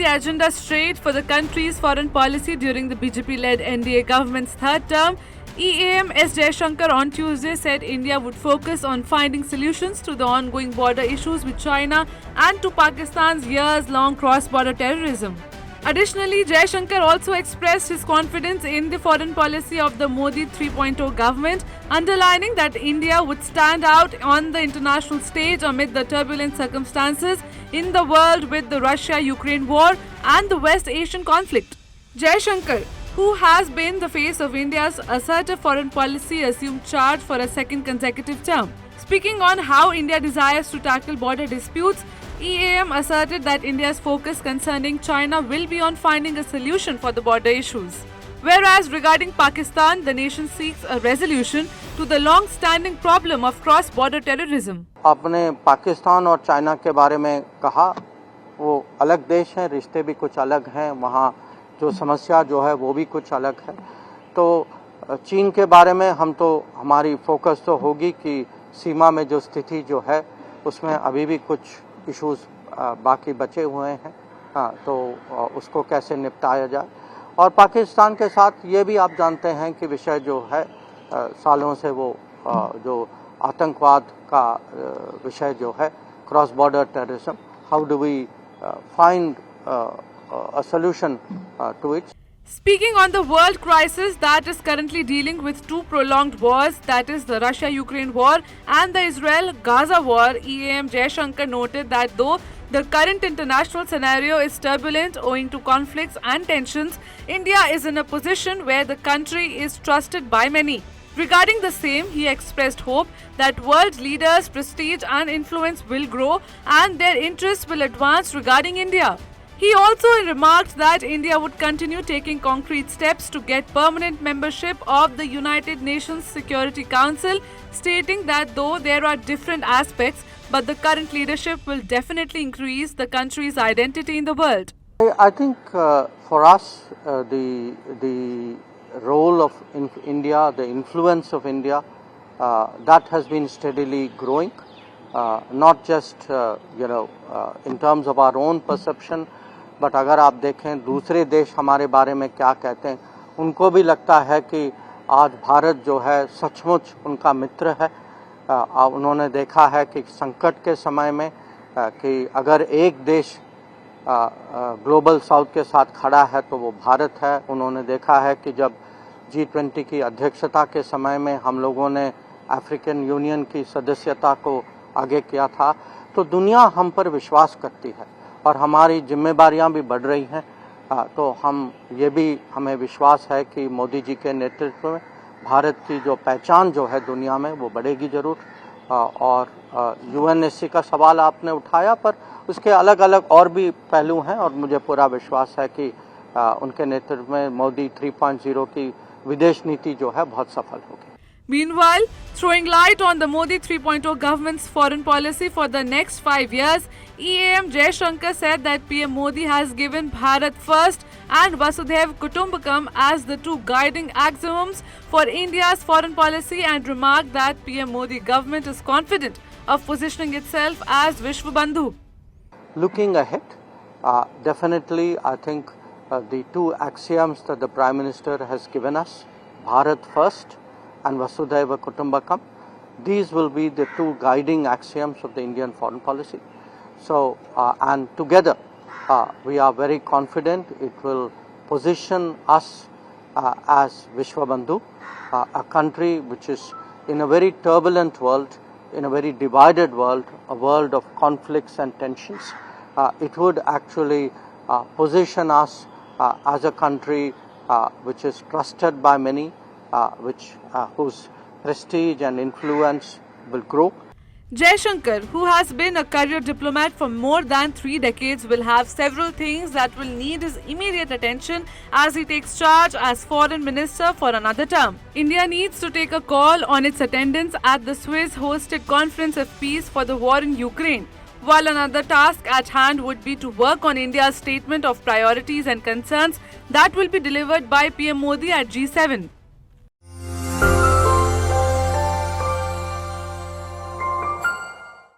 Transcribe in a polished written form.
the agenda straight for the country's foreign policy during the BJP-led NDA government's third term. EAM S. Jaishankar on Tuesday said India would focus on finding solutions to the ongoing border issues with China and to Pakistan's years-long cross-border terrorism. Additionally, Jaishankar also expressed his confidence in the foreign policy of the Modi 3.0 government, underlining that India would stand out on the international stage amid the turbulent circumstances in the world with the Russia-Ukraine war and the West Asian conflict. Jaishankar, who has been the face of India's assertive foreign policy, assumed charge for a second consecutive term. Speaking on how India desires to tackle border disputes, EAM asserted that India's focus concerning China will be on finding a solution for the border issues. Whereas regarding Pakistan, the nation seeks a resolution to the long-standing problem of cross-border terrorism. आपने पाकिस्तान और China के बारे में कहा, वो अलग देश हैं, रिश्ते भी कुछ अलग हैं, वहाँ जो समस्या जो है वो भी कुछ अलग है। तो चीन के बारे में हमारी फोकस तो होगी कि सीमा में जो स्थिति जो है उसमें अभी भी कुछ इश्यूज बाकी बचे हुए हैं, तो उसको कैसे निपटाया जाए। और पाकिस्तान के साथ ये भी आप जानते हैं कि विषय जो है सालों से वो जो आतंकवाद का विषय जो है, cross border terrorism, how do we find a solution to it. Speaking on the world crisis that is currently dealing with two prolonged wars, that is the Russia-Ukraine war and the Israel-Gaza war, EAM Jaishankar noted that though the current international scenario is turbulent owing to conflicts and tensions, India is in a position where the country is trusted by many. Regarding the same, he expressed hope that world leaders' prestige and influence will grow and their interests will advance regarding India. He also remarked that India would continue taking concrete steps to get permanent membership of the United Nations Security Council, stating that though there are different aspects, but the current leadership will definitely increase the country's identity in the world. I think for us, the role of India, the influence of India, that has been steadily growing, not just in terms of our own perception, but अगर आप देखें दूसरे देश हमारे बारे में क्या कहते हैं, उनको भी लगता है कि आज भारत जो है सचमुच उनका मित्र है। उन्होंने देखा है कि संकट के समय में कि अगर एक देश ग्लोबल साउथ के साथ खड़ा है तो वो भारत है। उन्होंने देखा है कि जब G20 की अध्यक्षता के समय में हम लोगों ने अफ्रीकन यूनियन की सदस्यता को आगे किया था, तो दुनिया हम पर विश्वास करती है और हमारी जिम्मेदारियां भी बढ़ रही हैं। तो हमें विश्वास है कि मोदी जी के नेतृत्व में भारत की जो पहचान जो है दुनिया में वो बढ़ेगी ज़रूर। और UNSC का सवाल आपने उठाया, पर उसके अलग अलग और भी पहलू हैं और मुझे पूरा विश्वास है कि उनके नेतृत्व में मोदी 3.0 की विदेश नीति जो है बहुत सफल होगी। Meanwhile, throwing light on the Modi 3.0 government's foreign policy for the next 5 years, EAM Jaishankar said that PM Modi has given Bharat First and Vasudhaiv Kutumbakam as the two guiding axioms for India's foreign policy and remarked that PM Modi government is confident of positioning itself as Vishwa Bandhu. Looking ahead, definitely I think the two axioms that the Prime Minister has given us, Bharat First and Vasudhaiva Kutumbakam, these will be the two guiding axioms of the Indian foreign policy. So, and together we are very confident it will position us as Vishwabandhu, a country which is in a very turbulent world, in a very divided world, a world of conflicts and tensions. It would actually position us as a country which is trusted by many, whose prestige and influence will grow. Jaishankar, who has been a career diplomat for more than 3 decades, will have several things that will need his immediate attention as he takes charge as foreign minister for another term. India needs to take a call on its attendance at the Swiss-hosted Conference of Peace for the war in Ukraine, while another task at hand would be to work on India's statement of priorities and concerns that will be delivered by PM Modi at G7.